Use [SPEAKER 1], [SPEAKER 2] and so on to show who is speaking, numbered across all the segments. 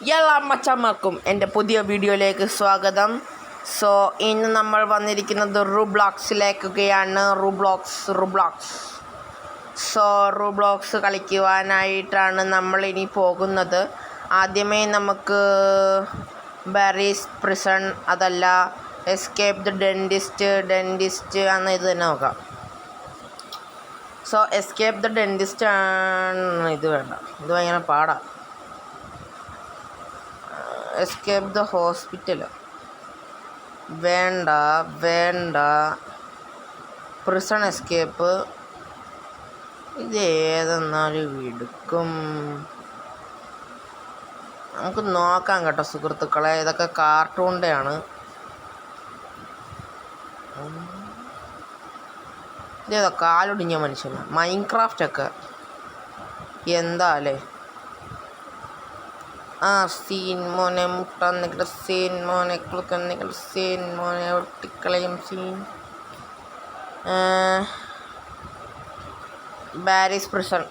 [SPEAKER 1] എല്ലാ മച്ചന്മാർക്കും എൻ്റെ പുതിയ വീഡിയോയിലേക്ക് സ്വാഗതം. സോ ഇന്ന് നമ്മൾ വന്നിരിക്കുന്നത് റൂബ്ലോക്സിലേക്കൊക്കെയാണ്. റൂബ്ലോക്സ് സോ റൂബ്ലോക്സ് കളിക്കുവാനായിട്ടാണ് നമ്മൾ ഇനി പോകുന്നത്. ആദ്യമേ നമുക്ക് ബാരീസ് പ്രിസൺ, അതല്ല എസ്കേപ്പ് ദ ഡെൻറ്റിസ്റ്റ് എന്ന ഇത് തന്നെ നോക്കാം. സോ എസ്കേപ്പ് ദ ഡെൻറ്റിസ്റ്റ് ആണ്. ഇത് വേണ്ട, ഇത് ഭയങ്കര പാടാണ്. എസ്കേപ്പ് ദ ഹോസ്പിറ്റൽ വേണ്ട. പ്രിസൺ എസ്കേപ്പ് ഇത് ഏതെന്നാലും എടുക്കും. നമുക്ക് നോക്കാം കേട്ടോ സുഹൃത്തുക്കളെ. ഇതൊക്കെ കാർട്ടൂണിൻ്റെ ആണ്. ഇതേതോ കാലൊടിഞ്ഞ മനുഷ്യന്. മൈൻക്രാഫ്റ്റൊക്കെ എന്താ അല്ലേ. സീൻ മോനെ മുട്ടാൻ നിൽക്കുന്ന സീൻ മോനെ കുളുക്കാൻ നിൽക്കുന്ന സീൻ മോനെ ഒട്ടിക്കളയും സീൻ. ബാരീസ് പ്രിസൺ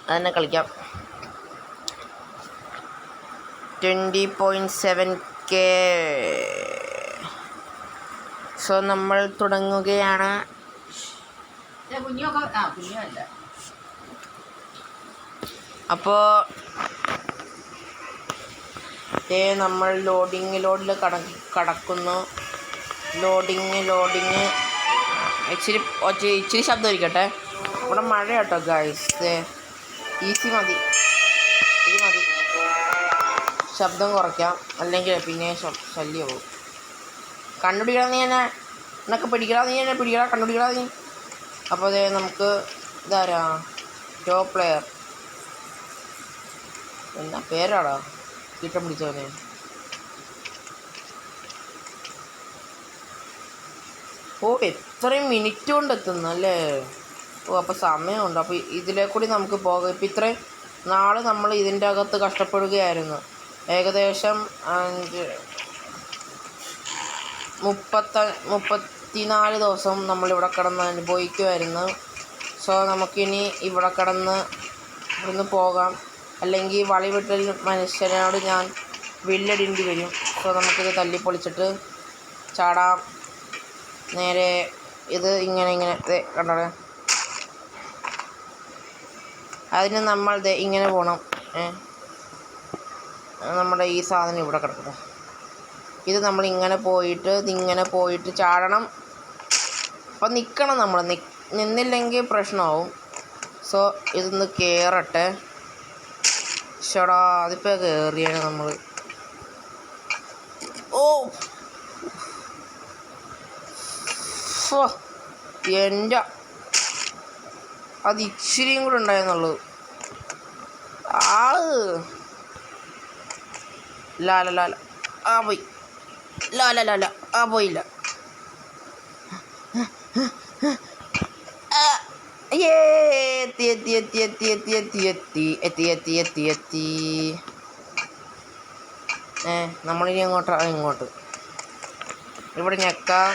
[SPEAKER 1] അതിനെ കളിക്കാം. 20.7K. സോ നമ്മൾ തുടങ്ങുകയാണ്. അപ്പോൾ നമ്മൾ ലോഡിൽ കടക്കുന്നു. ലോഡിങ് ഇച്ചിരി ശബ്ദം ഇരിക്കട്ടെ. ഇവിടെ മഴ കേട്ടോ ഗൈസ്. ഈസി മതി, ഇത് മതി. ശബ്ദം കുറയ്ക്കാം, അല്ലെങ്കിൽ പിന്നെ ശല്യം പോകും. കണ്ടുപിടിക്കണം നീ എന്നെ, എന്നൊക്കെ പിടിക്കണം നീ എന്നെ, കണ്ടുപിടിക്കണം നീ. അപ്പോൾ അതെ നമുക്ക് ഇതാരാ ടോപ്പ് പ്ലെയർ എന്നാ പേരാടാ കിട്ടം പിടിച്ചവനെ. എത്രയും മിനിറ്റ് കൊണ്ട് എത്തുന്നു അല്ലേ. അപ്പോൾ സമയമുണ്ട്. അപ്പോൾ ഇതിലേ കൂടി നമുക്ക് പോകാം. ഇപ്പം ഇത്രയും നാൾ നമ്മൾ ഇതിൻ്റെ അകത്ത് കഷ്ടപ്പെടുകയായിരുന്നു. ഏകദേശം 34 ദിവസം നമ്മളിവിടെ കിടന്ന് അനുഭവിക്കുമായിരുന്നു. സോ നമുക്കിനി ഇവിടുന്ന് പോകാം. അല്ലെങ്കിൽ വളിവിട്ടൽ മനുഷ്യനോട് ഞാൻ വില്ലടിണ്ടി വരും. സോ നമുക്കിത് തല്ലിപ്പൊളിച്ചിട്ട് ചാടാം. നേരെ ഇത് ഇങ്ങനെ കണ്ടോ. അതിന് നമ്മൾ ഇങ്ങനെ പോകണം. നമ്മുടെ ഈ സാധനം ഇവിടെ കിടക്കണം. ഇത് നമ്മളിങ്ങനെ പോയിട്ട് ചാടണം. അപ്പം നിൽക്കണം. നമ്മൾ നിന്നില്ലെങ്കിൽ പ്രശ്നമാവും. സോ ഇതൊന്ന് കയറട്ടെ. ഷടാ, അതിപ്പോൾ കയറിയാണ് നമ്മൾ. എൻ്റെ അത് ഇച്ചിരിയും കൂടെ ഉണ്ടായിരുന്നുള്ളൂ. ലാല പോയി. ലാല പോയില്ല. എത്തി. നമ്മളിനി ഇങ്ങോട്ട് ഇവിടെ ഞെക്കാം.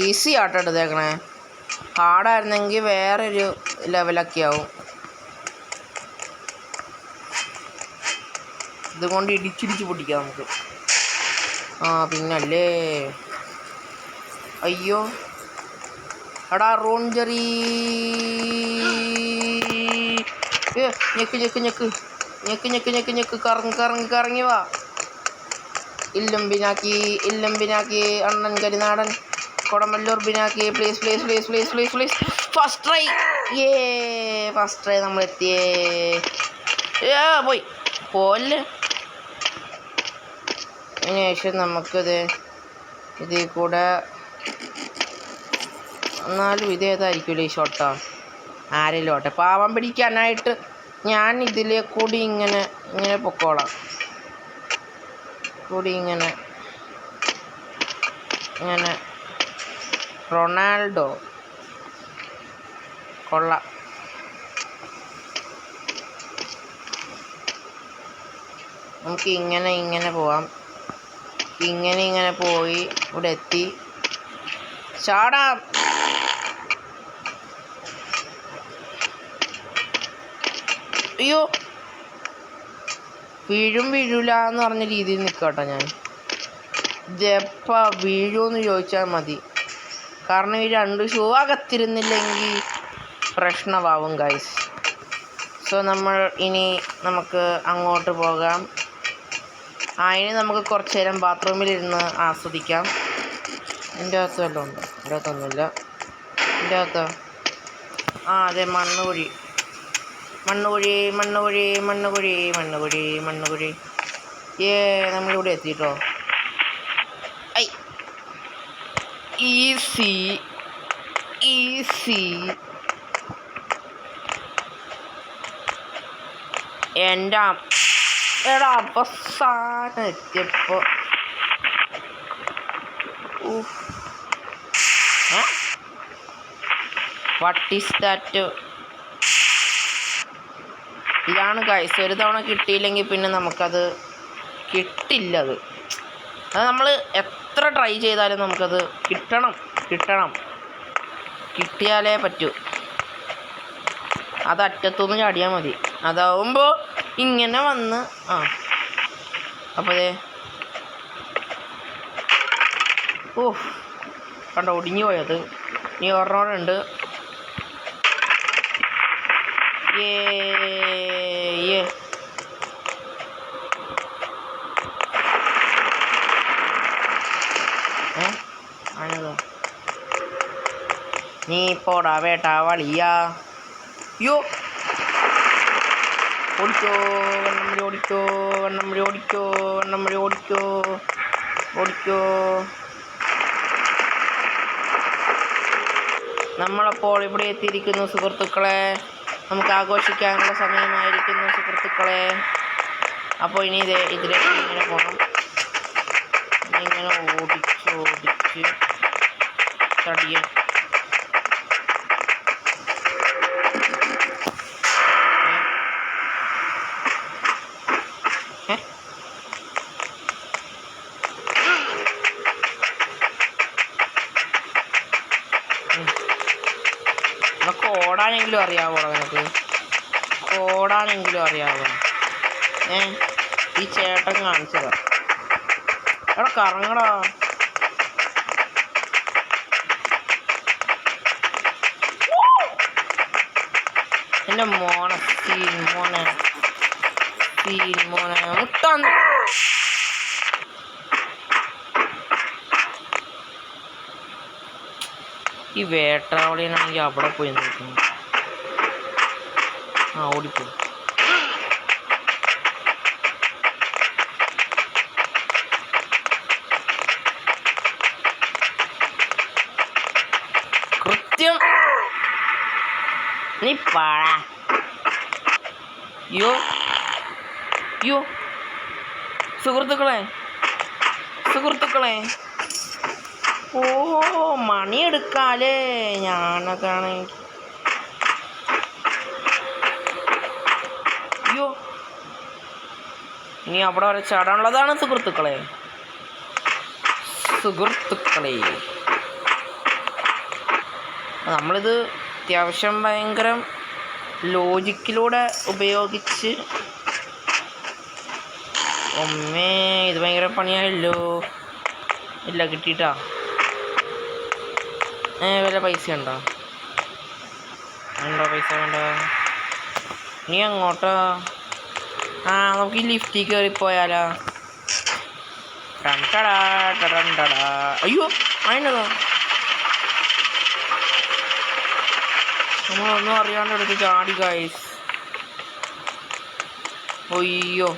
[SPEAKER 1] ഈസി ആട്ടോ എടുത്തേക്കണേ. ഹാർഡായിരുന്നെങ്കിൽ വേറൊരു ലെവലൊക്കെ ആവും. ഇതുകൊണ്ട് ഇടിച്ചിടിച്ച് പൊട്ടിക്കാം നമുക്ക്. പിന്നല്ലേ. അയ്യോ എടാ റോൺജറി. ഞെക്ക് കറങ്ങി വാ. ഇല്ലും ബിനാക്കി അണ്ണൻ കരിനാടൻ കൊടമല്ലൂർ ബിനാക്കി. പ്ലീസ്. ഫസ്റ്റ് ട്രൈ നമ്മൾ എത്തിയേ. പോലെ അതിന് ശേഷം നമുക്കിത് ഇതിൽ കൂടെ എന്നാലും ഇതേതായിരിക്കുമല്ലോ ഈ ഷോട്ടാ. ആരെങ്കിലും പാവം പിടിക്കാനായിട്ട് ഞാൻ ഇതിലെ കൂടി ഇങ്ങനെ പൊക്കോളാം. ഇങ്ങനെ റൊണാൾഡോ കൊള്ളാം. നമുക്ക് ഇങ്ങനെ പോവാം. ഇങ്ങനെ പോയി ഇവിടെ എത്തി ചാടാം. അയ്യോ വീഴൂല എന്ന് പറഞ്ഞ രീതിയിൽ നിൽക്കട്ടോ ഞാൻ. ഇതെപ്പോൾ വീഴുമെന്ന് ചോദിച്ചാൽ മതി. കാരണം ഈ 2 ഷൂ അകത്തിരുന്നില്ലെങ്കിൽ പ്രശ്നമാവും ഗൈസ്. സോ നമുക്ക് അങ്ങോട്ട് പോകാം. അതിന് നമുക്ക് കുറച്ച് നേരം ബാത്റൂമിലിരുന്ന് ആസ്വദിക്കാം. എൻ്റെ അകത്ത് വല്ലതും ഉണ്ടോ? എൻ്റെ അകത്തൊന്നുമില്ല. എൻ്റെ അകത്തോ? അതെ, മണ്ണുകുഴി. നമ്മളിവിടെ എത്തിയിട്ടോ. ഈസി എൻ്റെ അവസാനം എത്തിയപ്പോൾ വാട്ട് ഈസ് ദാറ്റ്? ഇതാണ് ഗൈസ്. ഒരു തവണ കിട്ടിയില്ലെങ്കിൽ പിന്നെ നമുക്കത് കിട്ടില്ല. അത് നമ്മൾ എത്ര ട്രൈ ചെയ്താലും നമുക്കത് കിട്ടണം. കിട്ടിയാലേ പറ്റൂ. അത് അറ്റത്തുനിന്ന് ചാടിയാൽ മതി. അതാവുമ്പോൾ ഇങ്ങനെ വന്ന് അപ്പോൾ കണ്ടോ, ഒടിഞ്ഞു പോയത്. ഇനി ഒരെണ്ണമുണ്ട്. നീ പോടാ വേട്ടാ വളിയാ. യോ, ഓടിക്കോ കണ്ണമ്മഴി ഓടിക്കോ. നമ്മളപ്പോൾ ഇവിടെ എത്തിയിരിക്കുന്നു സുഹൃത്തുക്കളെ. നമുക്ക് ആഘോഷിക്കാനുള്ള സമയമായിരിക്കുന്നു സുഹൃത്തുക്കളെ. അപ്പോൾ ഇനി ഇതിലേക്ക് ഇങ്ങനെ പോകണം. ഇങ്ങനെ ഓടിച്ച് തടിയൻ. നമുക്ക് ഓടാനെങ്കിലും അറിയാവോ? ഈ ചേട്ടൻ കാണിച്ചതാ. എടാ കറങ്ങടാ. എൻ്റെ മോനെ മുട്ടാൻ. ഈ വേട്ടാവളിയാണെങ്കിൽ അവിടെ പോയി നിൽക്കുന്നു. ഓടിപ്പോയി. കൃത്യം നീ പാടാ. യോ സുഹൃത്തുക്കളെ, മണിയെടുക്കാലേ. ഞാനതാണെങ്കിൽ ഇനി അവിടെ വരെ ചാടാനുള്ളതാണ് സുഹൃത്തുക്കളെ. നമ്മളിത് അത്യാവശ്യം ഭയങ്കര ലോജിക്കിലൂടെ ഉപയോഗിച്ച്. ഇത് ഭയങ്കര പണിയായല്ലോ. ഇല്ല, കിട്ടിയിട്ടാ. വല്ല പൈസ ഉണ്ടോ? പൈസ വേണ്ട. നീ അങ്ങോട്ടോ? നമുക്ക് ഈ ലിഫ്റ്റിൽ കയറിപ്പോയാലോ? അയ്യോ, അതിനതാ നമ്മളൊന്നും അറിയാണ്ട് എടുത്ത് ചാടി ഗൈസ്. അയ്യോ,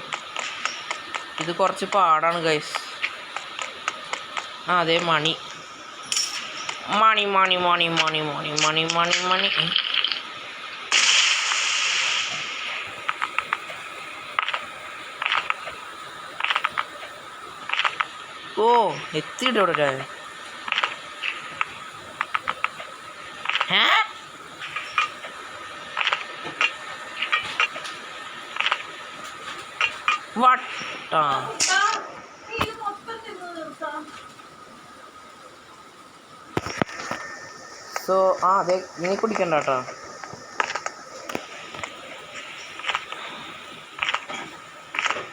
[SPEAKER 1] ഇത് കുറച്ച് പാടാണ് ഗൈസ്. അതെ, മണി. എത്തിയിട്ട് ഇവിടെ വട്ടാ. സോ അതെ, നീ കുടിക്കണ്ട കേട്ടോ.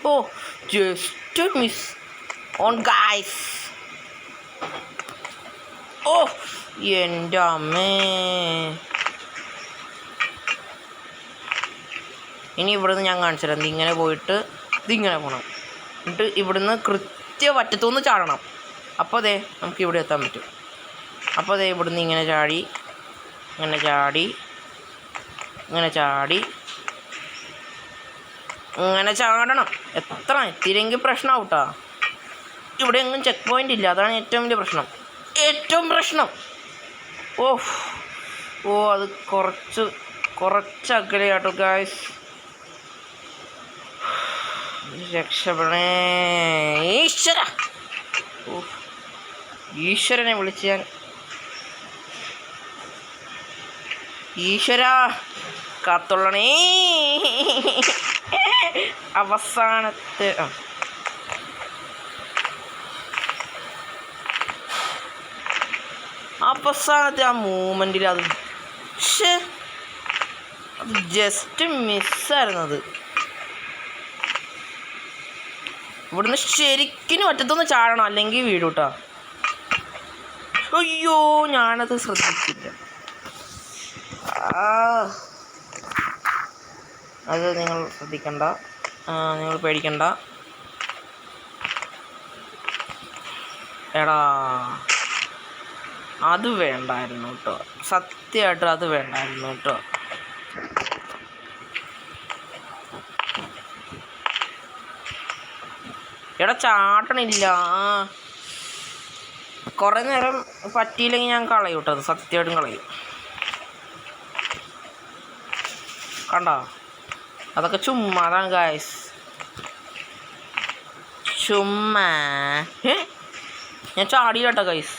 [SPEAKER 1] ഓ ജസ്റ്റ് മിസ് ഓൺ ഗൈസ്. ഓ എൻ്റെ അമ്മേ. ഇനി ഇവിടുന്ന് ഞാൻ കാണിച്ചു തരാം. ഇതിങ്ങനെ പോയിട്ട് ഇതിങ്ങനെ പോകണം. എന്നിട്ട് ഇവിടുന്ന് വറ്റത്തുനിന്ന് ചാടണം. അപ്പോൾ അതെ നമുക്ക് ഇവിടെ എത്താൻ പറ്റും. അപ്പോൾ അതെ ഇവിടുന്ന് ഇങ്ങനെ ചാടി ഇങ്ങനെ ചാടി ഇങ്ങനെ ചാടി ഇങ്ങനെ ചാടണം. എത്തിയില്ലെങ്കിൽ പ്രശ്നമാവും കേട്ടോ. ഇവിടെ എങ്ങും ചെക്ക് പോയിൻ്റ് ഇല്ല. അതാണ് ഏറ്റവും വലിയ പ്രശ്നം. ഓ അത് കുറച്ച് അകലെയാട്ടോ ഗായ്സ്. രക്ഷപ്പെടണേ ഈശ്വരനെ വിളിച്ച് ഞാൻ. ഈശ്വര കാത്തുള്ളണേ. അവസാനത്തെ ആ മൂമെൻറ്റിൽ അത് ജസ്റ്റ് മിസ്സായിരുന്നത്. ഇവിടുന്ന് ശരിക്കും ഒറ്റത്തൊന്ന് ചാടണം, അല്ലെങ്കിൽ വീട് കേട്ടോ. അയ്യോ ഞാനത് ശ്രദ്ധിച്ചില്ല. അത് നിങ്ങൾ ശ്രദ്ധിക്കണ്ട, നിങ്ങൾ പേടിക്കണ്ട. എടാ അത് വേണ്ടായിരുന്നു കേട്ടോ, സത്യമായിട്ടും അത് വേണ്ടായിരുന്നു കേട്ടോ. എടാ ചാട്ടണില്ല. കുറേ നേരം പറ്റിയില്ലെങ്കിൽ ഞാൻ കളയും കേട്ടോ, അത് സത്യമായിട്ടും കളയും. കണ്ടോ, അതൊക്കെ ചുമ്മാതാണ് ഗായ്സ്, ചുമ്മാ. ഞാൻ ചാടിയില്ല കേട്ടോ ഗായ്സ്.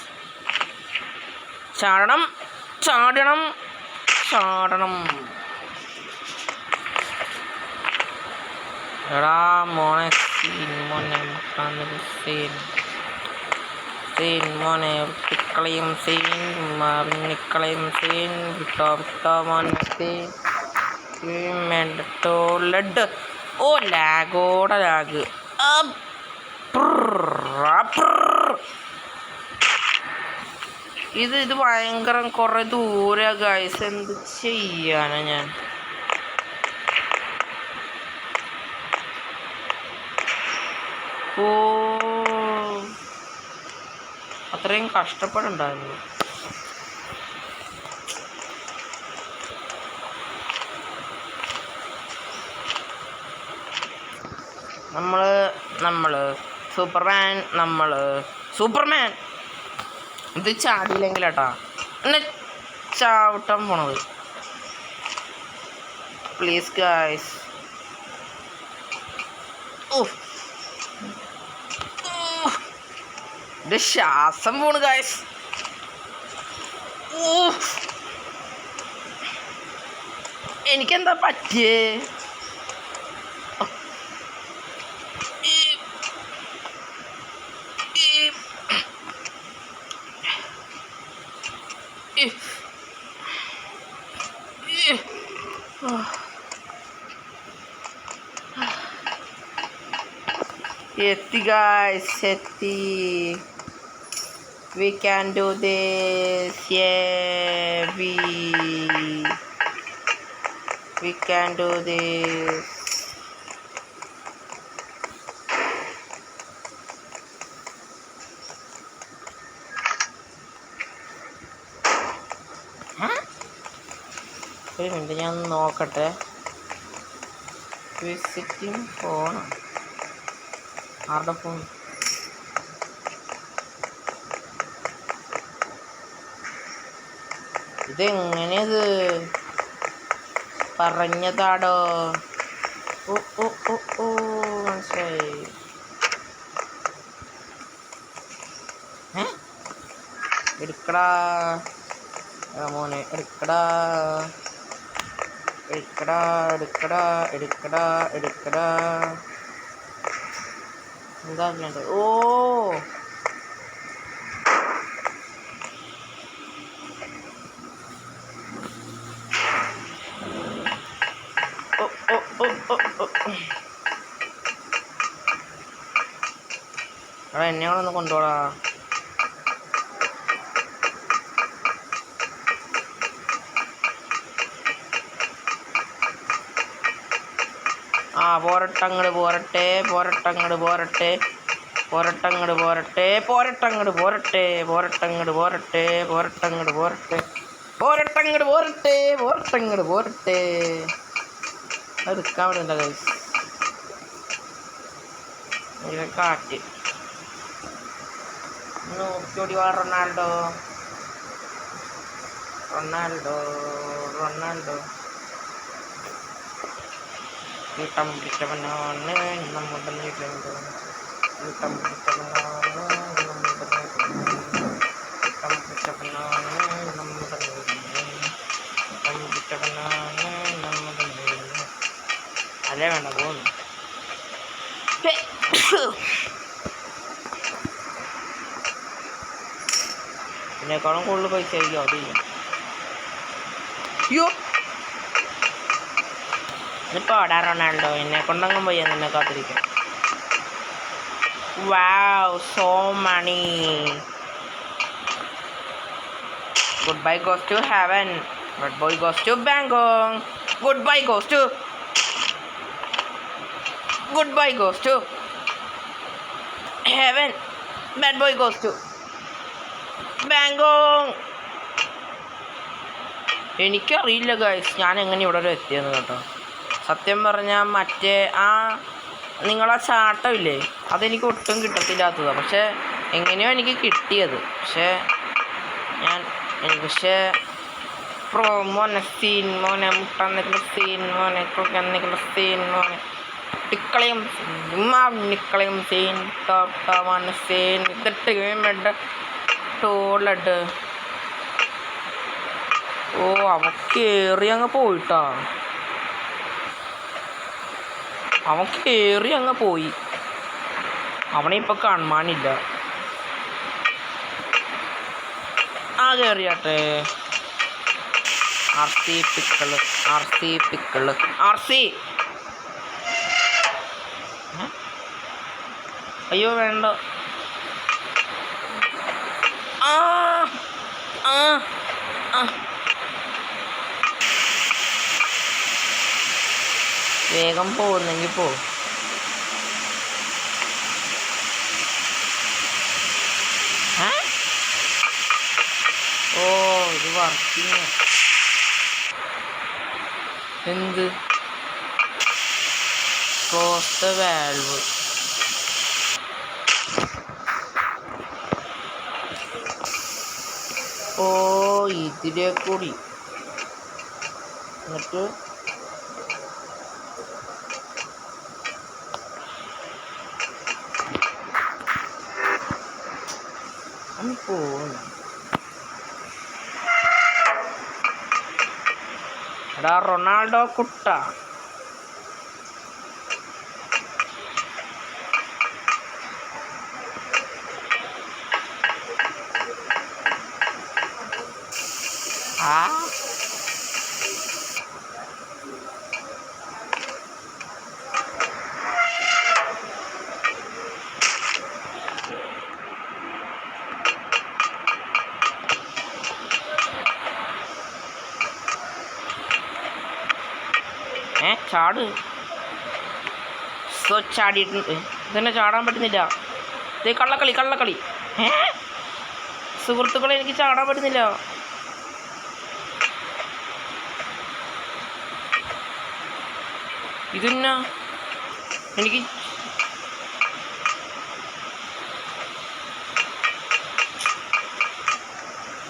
[SPEAKER 1] ചാടണം. എടാ മോനെ മോനെ വൃത്തിക്കളയും വിട്ടോ മോനെ ലഡ്. ഓ ലാഗ്. ഇത് ഭയങ്കര കുറേ ദൂരെ ഗൈസ്. എന്ത് ചെയ്യാനാ ഞാൻ? ഓ അത്രയും കഷ്ടപ്പെടുണ്ടായിരുന്നു. നമ്മള് സൂപ്പർമാൻ ഇത് ചാടിയില്ലെങ്കിലേട്ടാ എന്നെ ചാവട്ടാൻ പോണത്. Please guys. എൻ്റെ ശ്വാസം പോണ് ഗായ്സ്. എനിക്കെന്താ പറ്റിയേ? എത്തി ഗായ്സ്, എത്തി. We can do this. Yeah, we can do this. ഒരു മിനിറ്റ് ഞാൻ നോക്കട്ടെ. വിസിറ്റിംഗ് ഫോൺ ആരുടെ ഫോൺ? ഇതെങ്ങനെയത് പറഞ്ഞതാടോ? ഓ മനസ്സിലായി. എടുക്കടാ മോനെ, എടുക്കടാ. എന്താ ഓ എടാ എന്നെ ഒന്ന് കൊണ്ടുപോടാ. ആ പോരട്ടങ്ങട് പോരട്ടെ പോരട്ടങ്ങട് പോരട്ടെ പോരട്ടങ്ങട് പോരട്ടെ പോരട്ടങ്ങട് പോരട്ടെ പോരട്ടങ്ങട് പോരട്ടെ പോരട്ടങ്ങട് പോരട്ടെ പോരട്ടങ്ങട് പോരട്ടെ പോരട്ടങ്ങട് പോരട്ടെ. അത് എടുക്കാൻ പറ്റില്ല ഗൈസ്. കാറ്റ് നോക്കിയോടി വാ റൊണാൾഡോ റൊണാൾഡോ റൊണാൾഡോ. കൂട്ടം പിടിച്ചവനാണ് നമ്മുടെ കൂട്ടം പിടിച്ചവനാണ് നമ്മുടെ കൂട്ടം പിടിച്ചവനാണ് നമ്മുടെ കൂട്ടം പിടിച്ചവനാണ് നമ്മുടെ അല്ലേ വേണ്ട പോകുന്നു. ഇതിനേക്കാളും കൂടുതൽ പൈസ ആയിരിക്കും അതില്ല. അയ്യോ ഇപ്പോൾ ഓടാ റൊണാൾഡോ. എന്നെ കൊണ്ടങ്ങും പോയി നിന്നെ കാത്തിരിക്കും. Wow so money. Goodbye goes to heaven. Goodbye goes to Bangkok. Goodbye goes to goodbye goes to heaven. Bad boy goes to Bangkok. എനിക്കറിയില്ല ഗൈസ് ഞാൻ എങ്ങനെ ഇവിടെ വരെ എത്തിയെന്ന് കേട്ടോ. സത്യം പറഞ്ഞാൽ മറ്റേ ആ നിങ്ങളാ ചാട്ടമില്ലേ അതെനിക്ക് ഒട്ടും കിട്ടത്തില്ലാത്തതാണ്. പക്ഷേ എങ്ങനെയോ എനിക്ക് കിട്ടിയത്. പക്ഷേ മോനെ സീൻ മോനെ മുട്ടന്നിക്കുള്ള സീൻ മോനെ കുളിക്കുള്ള സീൻ മോനെ ടിക്കളയും നിക്കളയും സീൻ ടോട്ടോമാണ് സീൻ ഇതിട്ട് വേണ്ട ടോളട്ട്. ഓ അവൻ കയറി അങ്ങ് പോയിട്ടാ. അവൻ കയറി അങ്ങ് പോയി. അവനെ ഇപ്പം കാണാനില്ല. ആ കയറിയാട്ടെ. ആർ സി പിക്കള് ആർ സി പിക്കള് ആർ സി. അയ്യോ വേണ്ട. ആ ആ ആ വേഗം പോകുന്നെങ്കിൽ പോ. ഓ ഇത് വർക്കിങ്. എന്ത് ക്ലോസ് ദ വാൽവ്. ഓ ഇതിലെ കൂടി എന്നിട്ട് പോകുന്നു. എടാ റൊണാൾഡോ കുട്ട. ആ ചാട്. ചാടിയിട്ടുണ്ട്. ഇതന്നെ ചാടാൻ പറ്റുന്നില്ല. ഇത് കള്ളക്കളി കള്ളക്കളി. സുഹൃത്തുക്കളെ എനിക്ക് ചാടാൻ പറ്റുന്നില്ല. ഇതെന്നാ എനിക്ക്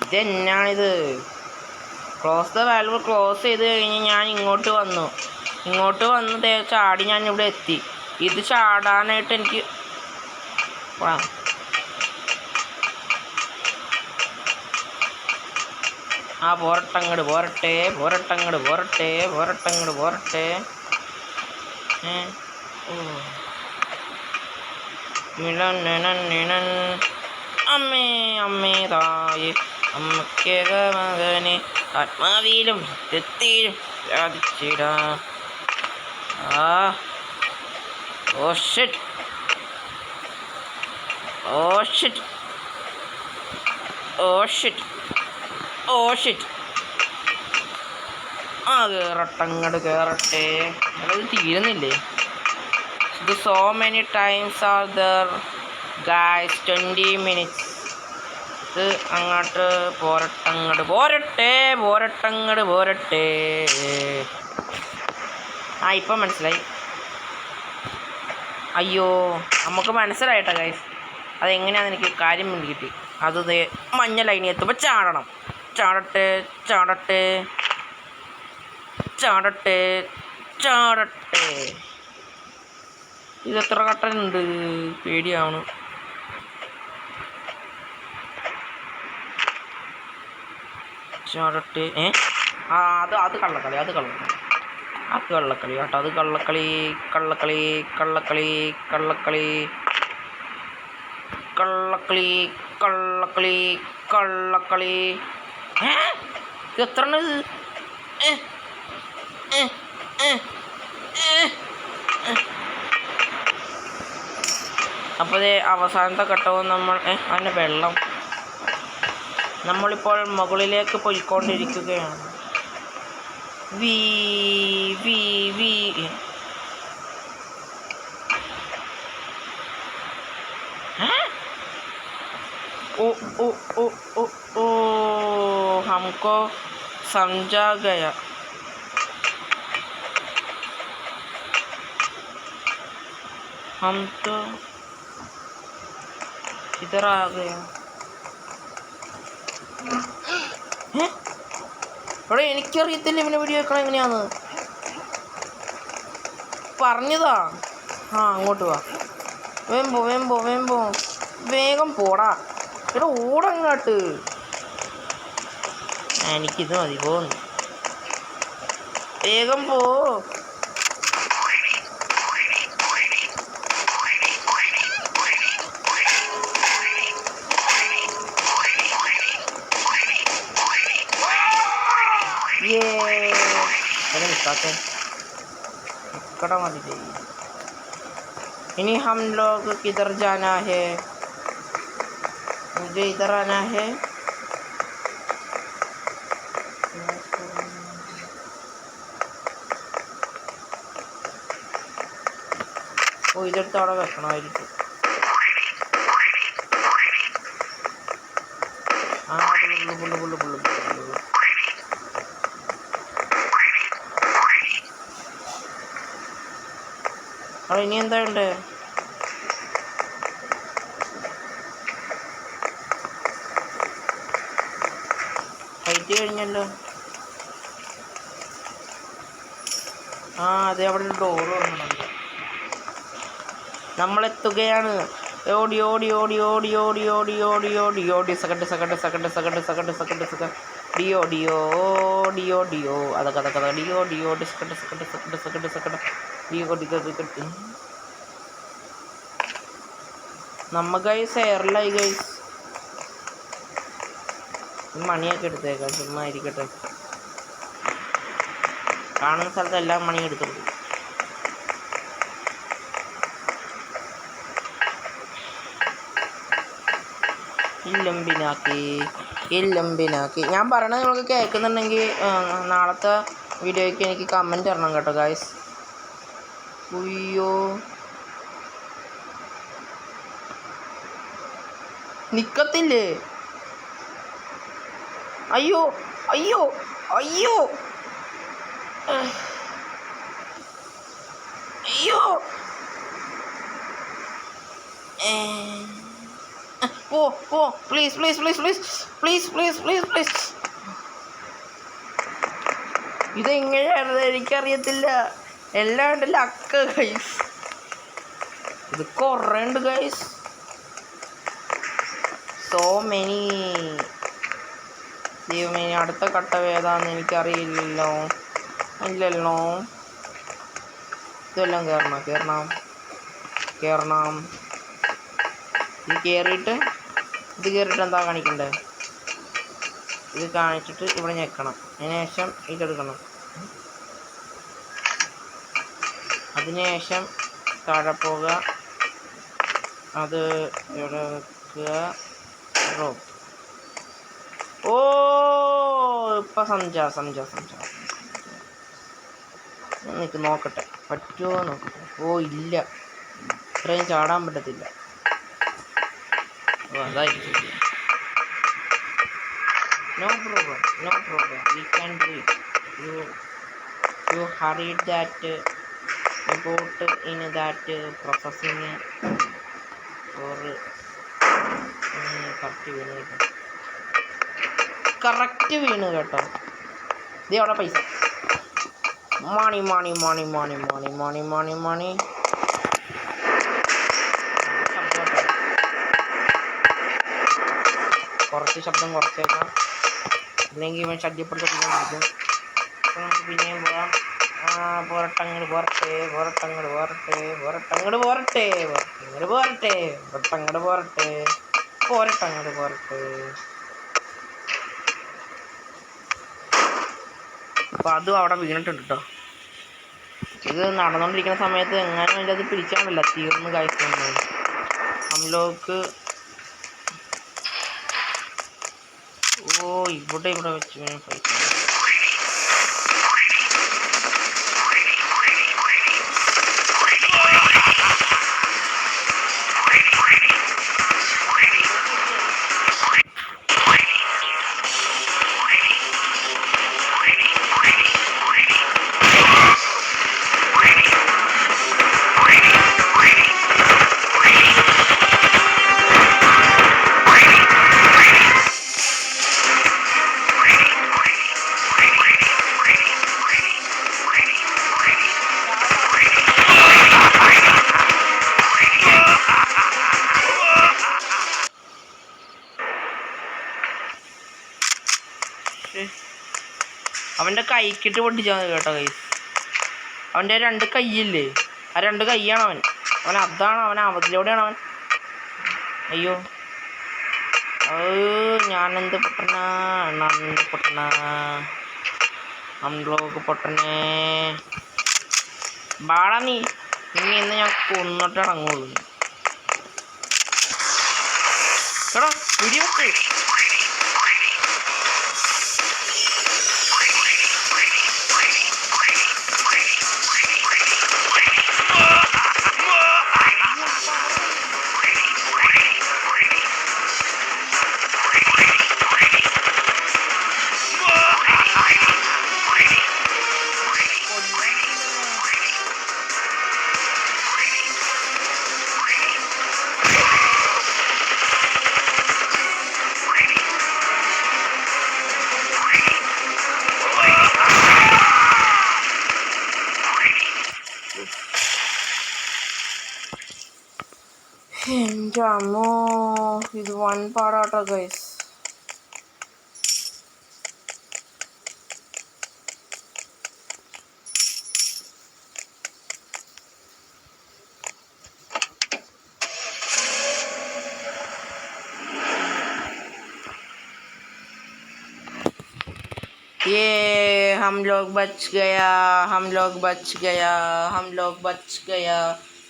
[SPEAKER 1] ഇതെന്നാണിത്. ക്ലോസ് ദ വാൽവ് ക്ലോസ് ചെയ്ത് കഴിഞ്ഞ് ഞാൻ ഇങ്ങോട്ട് വന്നു ചാടി ഞാൻ ഇവിടെ എത്തി. ഇത് ചാടാനായിട്ട് എനിക്ക് ആ പോരട്ടങ്ങട് പോരട്ടെ പോരട്ടങ്ങട് പോരട്ടെ പോരട്ടങ്ങട് പോരട്ടെ. മിളൻ അമ്മേ അമ്മേ തായേ അമ്മക്കേക മകനെ ആത്മാവിലും തെത്തിയിലും സാധിച്ചിടാം. Oh shit. Oh shit, oh shit, oh shit. ആ കേറട്ടെ, അങ്ങോട്ട് കേറട്ടെ. അത് തീരുന്നില്ലേ? ഇത് so many times are there guys. 20 minutes. ഇത് അങ്ങോട്ട് പോരട്ടെ, അങ്ങോട്ട് പോരട്ടെ, പോരട്ടെ, അങ്ങോട്ട് പോരട്ടെ. ആ ഇപ്പം മനസ്സിലായി. അയ്യോ, നമുക്ക് മനസ്സിലായിട്ടാ ഗൈസ്. അതെങ്ങനെയാണെന്ന് എനിക്ക് കാര്യം വേണ്ടി കിട്ടി. അത് മഞ്ഞ ലൈനിൽ എത്തുമ്പോൾ ചാടണം. ചാടട്ടെ, ചാടട്ടെ, ചാടട്ടെ, ചാടട്ടെ. ഇതെത്ര കട്ടനുണ്ട്? പേടിയാണ്. ചാടട്ടെ. അത് കള്ളക്കളി, അത് കള്ളക്കളി, അത് കള്ളക്കളി കേട്ടോ. അത് കള്ളക്കളി, കള്ളക്കളി, കള്ളക്കളി, കള്ളക്കളി, കള്ളക്കളി, കള്ളക്കളി, കള്ളക്കളി. ഇത് എത്ര ഇത്? അപ്പോൾ അവസാനത്തെ ഘട്ടവും നമ്മൾ അതിൻ്റെ വെള്ളം. നമ്മളിപ്പോൾ മുകളിലേക്ക് പോയിക്കൊണ്ടിരിക്കുകയാണ്. വി വി വി ओ ओ ओ ओ ओ हमको समझा गया. हम तो इधर आ गया. അവിടെ എനിക്കറിയത്തില്ല ഇവനെ വീഡിയോ വെക്കണം എങ്ങനെയാന്ന്. പറഞ്ഞതാ. അങ്ങോട്ട് വാ, വേമ്പോ വേമ്പോ വേമ്പോ, വേഗം പോടാ. ഇവിടെ ഓടങ്ങാട്ട്. എനിക്കിത് മതി, പോന്നു. വേഗം പോ. निकाते निकड़ा मत जाइए. इन्हीं हम लोग किधर जाना है? मुझे इधर आना है. ओ इधर तो അവിടെ വെക്കണമായിരിക്കും. ബുള്ളു ബുള്ളു ബുള്ളു ബുള്ളു. അവിടെ ഇനി എന്താ ഉണ്ട്? ഫൈറ്റ് കഴിഞ്ഞല്ലോ. അതെ, അവിടെ ഒരു ഡോറ് വന്നിട്ടുണ്ട്. നമ്മളെത്തുകയാണ്. ഓടി ഓടി ഓടി ഓടി ഓടി ഓടി ഓടി ഓടി ഓടി. Second second second second second second second ഡിയോ ഡിയോ ഡിയോ ഡിയോ. അതൊക്കെ അതൊക്കെ ഡിയോ ഡിയോ ഡി second second second second second ഡിയോ ഡിയോ ഡിയോ. നമ്മ ഗൈസ് എയർലായി ഗൈസ്. മണിയൊക്കെ എടുത്തേക്കാം, ചുമ്മാ ഇരിക്കട്ടെ. കാണുന്ന സ്ഥലത്ത് എല്ലാം മണി എടുത്തിട്ടുണ്ട്. ഇല്ലംബിനാക്കി. ഞാൻ പറയണത് നിങ്ങൾക്ക് കേൾക്കുന്നുണ്ടെങ്കിൽ നാളത്തെ വീഡിയോയ്ക്ക് എനിക്ക് കമൻറ്റ് തരണം കേട്ടോ ഗായ്സ്. ഉയ്യോ, നിക്കത്തില്ലേ? അയ്യോ അയ്യോ അയ്യോ അയ്യോ. പോ പോ, please please please please please please please please. ഇതെങ്ങനെയാണത് എനിക്കറിയത്തില്ല. എല്ലാം ഉണ്ടല്ലോ അക്ക ഗൈസ്. ഇത് കുറേ ഉണ്ട് ഗൈസ്. So many. ദൈവമേ, അടുത്ത ഘട്ടം ഏതാന്ന് എനിക്കറിയില്ലല്ലോ. ഇല്ലല്ലോ. ഇതെല്ലാം കയറണം കയറണം കയറണം. ഇത് കയറിയിട്ട് എന്താ കാണിക്കണ്ടേ? ഇത് കാണിച്ചിട്ട് ഇവിടെ ഞെക്കണം. അതിനുശേഷം ഇതെടുക്കണം. അതിനുശേഷം താഴെ പോവുക. അത് ഇവിടെ വെക്കുക. ഓ ഇപ്പം സംജ എനിക്ക് നോക്കട്ടെ, പറ്റുമോ നോക്കട്ടെ. ഓ ഇല്ല, ഇത്രയും ചാടാൻ പറ്റത്തില്ല. ഓ അതായിരിക്കും. No problem, we can do it. You hurried that report in that processing for correct വീണ് കേട്ടോ. ഇത് അവിടെ പൈസ മണി കുറച്ച് ശബ്ദം കുറച്ചേക്കാം, അല്ലെങ്കിൽ ഇവൻ ശല്യപ്പെടുത്തിക്കൊണ്ടിരിക്കും. അപ്പോൾ നമുക്ക് പിന്നെയും പോകാം. പോരട്ടങ്ങട് പോരട്ടെ. അപ്പോൾ അതും അവിടെ വീണിട്ടുണ്ട് കേട്ടോ. ഇത് നടന്നുകൊണ്ടിരിക്കുന്ന സമയത്ത് എങ്ങാനും അതിൻ്റെ അത് പിടിക്കാനില്ല, തീർന്ന് കഴിക്കുന്നു. ഹംലോക്ക് ഇവിടെ വെച്ച് പൈസ അവൻ്റെ കൈക്കിട്ട് പൊട്ടിച്ചാൽ മതി കേട്ടോ. കൈ അവൻ്റെ 2 കൈയില്ലേ, ആ 2 കൈയാണ് അവൻ അതാണ് അവൻ അവധിലൂടെയാണ് അവൻ. അയ്യോ ഞാനെന്ത് പൊട്ടണ അംലോക്ക് പൊട്ടണേ. ബാടാ നീ ഇന്ന് ഞാൻ കൊന്നിട്ട് ഇറങ്ങുള്ളൂ. എടാ പിടിവെക്ക്. എൻ്റെ അമ്മോ, ഇത് വൻ പാടാട്ടോ ഗൈസ്. ये हम लोग बच गया, हम लोग बच गया, हम लोग बच गया,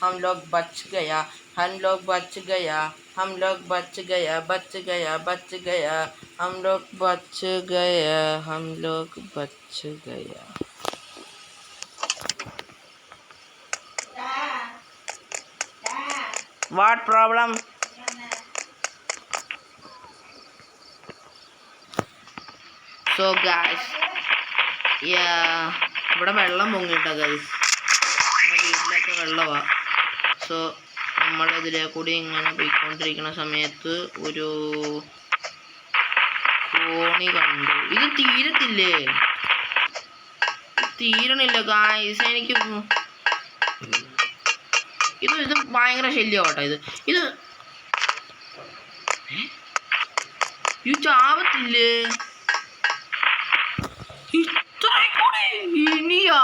[SPEAKER 1] हम लोग बच गया, हम लोग बच गया, हम लोग बच गया, बच गया, बच गया, हम लोग बच गया, हम लोग बच गया. What problem? So guys, ഇവിടെ വെള്ളം പൊങ്ങിട്ടോ ഗൈസ്, വീട്ടിലൊക്കെ വെള്ളമാണ്. സോ നമ്മളിതിലെ കൂടി ഇങ്ങനെ പോയിക്കൊണ്ടിരിക്കുന്ന സമയത്ത് ഒരു കോണി കണ്ടു. ഇത് തീരണില്ല ഗൈസ്. എനിക്ക് ഇത് ഭയങ്കര ശല്യമാട്ടോ. ഇത് ചാവത്തില്ലേ? ഇനിയാ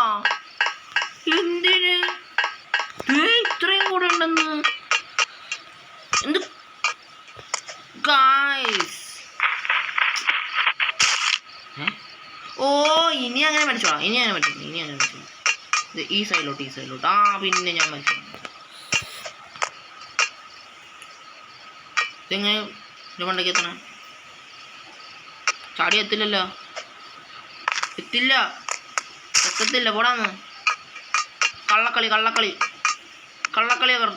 [SPEAKER 1] എന്തിന് ഇത്രയും കൂടെ ഉണ്ടെന്ന്? എന്ത് ഗായ്സ്? ഇനി അങ്ങനെ മരിച്ചോ? ഈ സൈഡിലോട്ട്. പിന്നെ ഞാൻ മരിച്ചു. ഇതെങ്ങനെ എൻ്റെ മണ്ടയ്ക്ക് എത്തണം? ചാടി എത്തില്ലല്ലോ. എത്തത്തില്ല. പോടാന്ന്. കള്ളക്കളി അവർ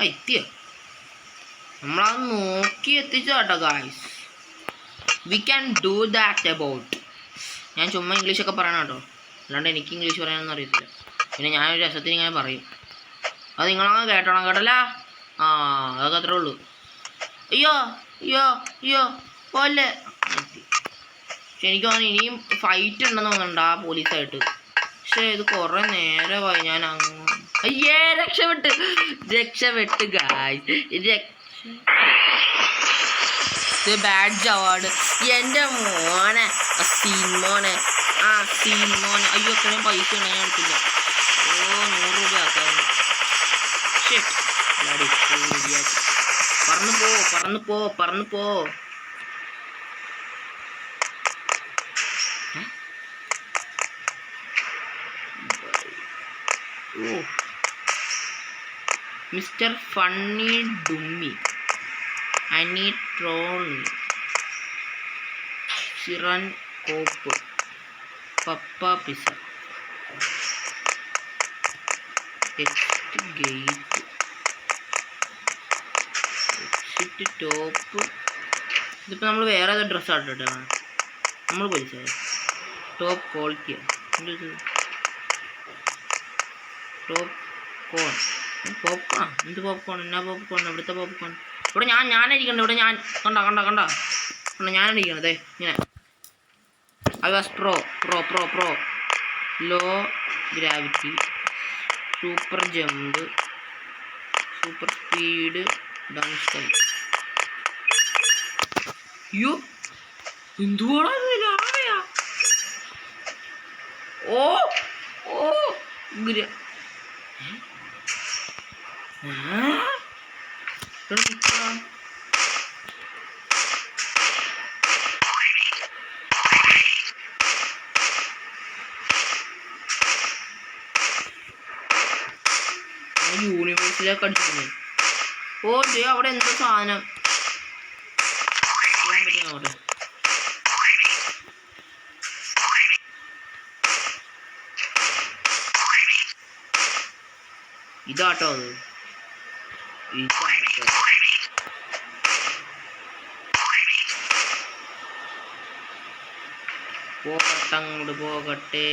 [SPEAKER 1] എത്തിയ നമ്മളത് നോക്കി എത്തിച്ചാട്ടോ guys. We can do that about. ഞാൻ ചുമ്മാ ഇംഗ്ലീഷൊക്കെ പറയണം കേട്ടോ, അല്ലാണ്ട് എനിക്ക് ഇംഗ്ലീഷ് പറയാനൊന്നും അറിയത്തില്ല. പിന്നെ ഞാനൊരു രസത്തിന് ഇങ്ങനെ പറയും, അത് നിങ്ങളങ്ങ് കേട്ടോണം കേട്ടല്ല. അതൊക്കെ അത്രേ ഉള്ളൂ. അയ്യോ പോലെ. പക്ഷെ എനിക്ക് തോന്നുന്നു ഇനിയും ഫൈറ്റ് ഉണ്ടെന്ന് തോന്നുന്നുണ്ട് ആ പോലീസായിട്ട്. പക്ഷെ ഇത് കുറേ നേരമായി. ഞാൻ രക്ഷപ്പെട്ട് ഗായ്സ്. ബാഡ്ജ് അവാർഡ് എൻ്റെ മോനെ. സീൻ മോനെ. അയ്യോ അത്രയും പൈസ ഉണ്ട്, ഞാൻ എടുത്തില്ല. 100 രൂപ ആക്കാറുണ്ട്. പറന്നു പോ. മിസ്റ്റർ ഫണ്ണി ഡുമ്മി, അനി ട്രോണി, ചിറൻ കോപ്പ്, papa pizza, exit gate, exit top. ഇതിപ്പോൾ നമ്മൾ വേറെ ഏതോ ഡ്രസ്സാണ് കേട്ടോ. നമ്മൾ പോലീസായ ടോപ്പ് ക്വാളിറ്റിയാണ്. Top corn. പോപ്കോൺ. എന്ത് പോപ്കോൺ? എന്നാ പോപ്കോൺ? ഇവിടുത്തെ പോപ്കോൺ. ഇവിടെ ഞാനിരിക്കണ്ട. ഇവിടെ ഞാൻ കണ്ട ഞാനിരിക്കണതേ ഇങ്ങനെ. I was pro low gravity, super jump, super speed, down style. അയ്യോ എന്തുവാടാ ലാവയാ? യൂണിവേഴ്സിലേക്ക് അടിച്ചിരുന്നു. അവിടെ എന്തോ സാധനം പോകാൻ പറ്റുന്ന അവിടെ. ഇതാട്ടോ അത്. പോകട്ടെ.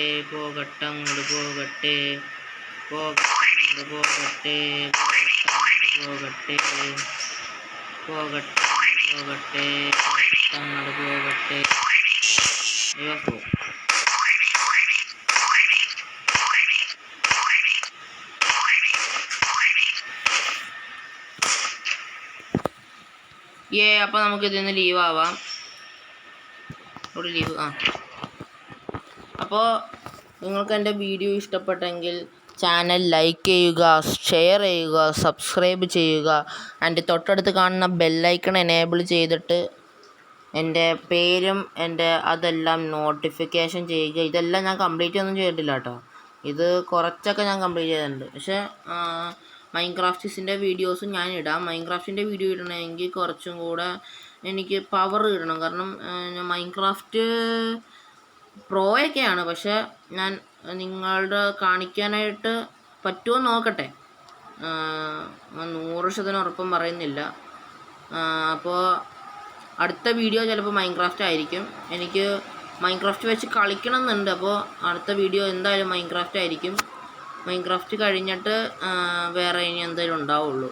[SPEAKER 1] അപ്പോൾ നമുക്ക് ഇതിന്ന് ലീവ് ആവാം. ഇവിടെ ലീവ്. അപ്പോൾ നിങ്ങൾക്ക് എൻ്റെ വീഡിയോ ഇഷ്ടപ്പെട്ടെങ്കിൽ ചാനൽ ലൈക്ക് ചെയ്യുക, ഷെയർ ചെയ്യുക, സബ്സ്ക്രൈബ് ചെയ്യുക. എൻ്റെ തൊട്ടടുത്ത് കാണുന്ന ബെല്ലൈക്കൺ എനേബിൾ ചെയ്തിട്ട് എൻ്റെ പേരും അതെല്ലാം നോട്ടിഫിക്കേഷൻ ചെയ്യുക. ഇതെല്ലാം ഞാൻ കംപ്ലീറ്റ് ഒന്നും ചെയ്തിട്ടില്ല കേട്ടോ. ഇത് കുറച്ചൊക്കെ ഞാൻ കംപ്ലീറ്റ് ചെയ്തിട്ടുണ്ട്. പക്ഷേ മൈൻക്രാഫ്റ്റിൻ്റെ വീഡിയോസും ഞാൻ ഇടാം. മൈൻക്രാഫ്റ്റിൻ്റെ വീഡിയോ ഇടണമെങ്കിൽ കുറച്ചും കൂടെ എനിക്ക് പവർ ഇടണം. കാരണം ഞാൻ മൈൻക്രാഫ്റ്റ് പ്രോയൊക്കെയാണ്. പക്ഷേ ഞാൻ നിങ്ങളുടെ കാണിക്കാനായിട്ട് പറ്റുമോ നോക്കട്ടെ. 100% ഉറപ്പും പറയുന്നില്ല. അപ്പോൾ അടുത്ത വീഡിയോ ചിലപ്പോൾ മൈൻക്രാഫ്റ്റ് ആയിരിക്കും. എനിക്ക് മൈൻക്രാഫ്റ്റ് വെച്ച് കളിക്കണം എന്നുണ്ട്. അപ്പോൾ അടുത്ത വീഡിയോ എന്തായാലും മൈൻക്രാഫ്റ്റ് ആയിരിക്കും. മൈൻക്രാഫ്റ്റ് കഴിഞ്ഞിട്ട് വേറെ ഇനി എന്തായാലും ഉണ്ടാവുള്ളൂ.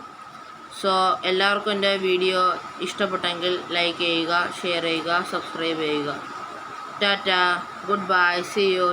[SPEAKER 1] സോ എല്ലാവർക്കും എൻ്റെ വീഡിയോ ഇഷ്ടപ്പെട്ടെങ്കിൽ ലൈക്ക് ചെയ്യുക, ഷെയർ ചെയ്യുക, സബ്സ്ക്രൈബ് ചെയ്യുക. Ta-ta, good bye, see U.